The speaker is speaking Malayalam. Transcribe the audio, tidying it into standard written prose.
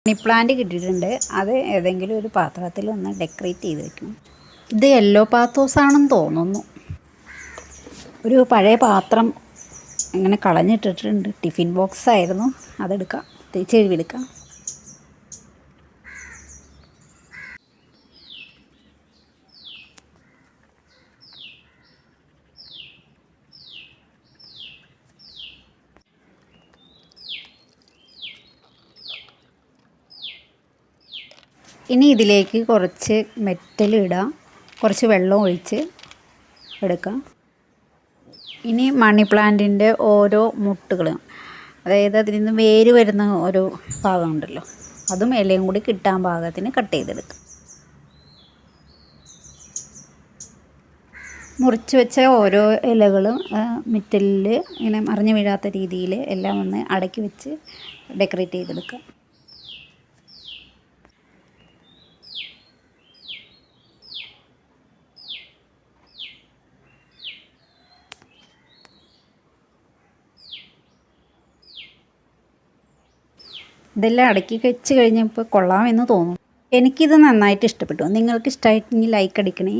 മണി പ്ലാന്റ് കിട്ടിയിട്ടുണ്ട്. അത് ഏതെങ്കിലും ഒരു പാത്രത്തിൽ ഒന്ന് ഡെക്കറേറ്റ് ചെയ്ത് വെക്കണം. ഇത് യെല്ലോ പാത്തോസ് ആണെന്ന് തോന്നുന്നു. ഒരു പഴയ പാത്രം ഇങ്ങനെ കളഞ്ഞിട്ടിട്ടുണ്ട്. ടിഫിൻ ബോക്സ് ആയിരുന്നു. അതെടുക്കാം, ചെരുവെടുക്കാം. ഇനി ഇതിലേക്ക് കുറച്ച് മെറ്റൽ ഇടാം, കുറച്ച് വെള്ളം ഒഴിച്ച് എടുക്കാം. ഇനി മണി പ്ലാന്റിൻ്റെ ഓരോ മുട്ടുകളും, അതായത് അതിൽ നിന്ന് വേര് വരുന്ന ഓരോ ഭാഗമുണ്ടല്ലോ, അതും ഇലയും കൂടി കിട്ടാൻ പാകത്തിന് കട്ട് ചെയ്തെടുക്കാം. മുറിച്ച് വെച്ച ഓരോ ഇലകളും മെറ്റലിൽ ഇങ്ങനെ മറിഞ്ഞു വീഴാത്ത രീതിയിൽ എല്ലാം ഒന്ന് അടക്കി വെച്ച് ഡെക്കറേറ്റ് ചെയ്തെടുക്കാം. ഇതെല്ലാം അടക്കി വെച്ച് കഴിഞ്ഞപ്പോൾ കൊള്ളാമെന്ന് തോന്നുന്നു. എനിക്കിത് നന്നായിട്ട് ഇഷ്ടപ്പെട്ടു. നിങ്ങൾക്ക് ഇഷ്ടമായിട്ടെങ്കിൽ ലൈക്ക് അടിക്കണേ.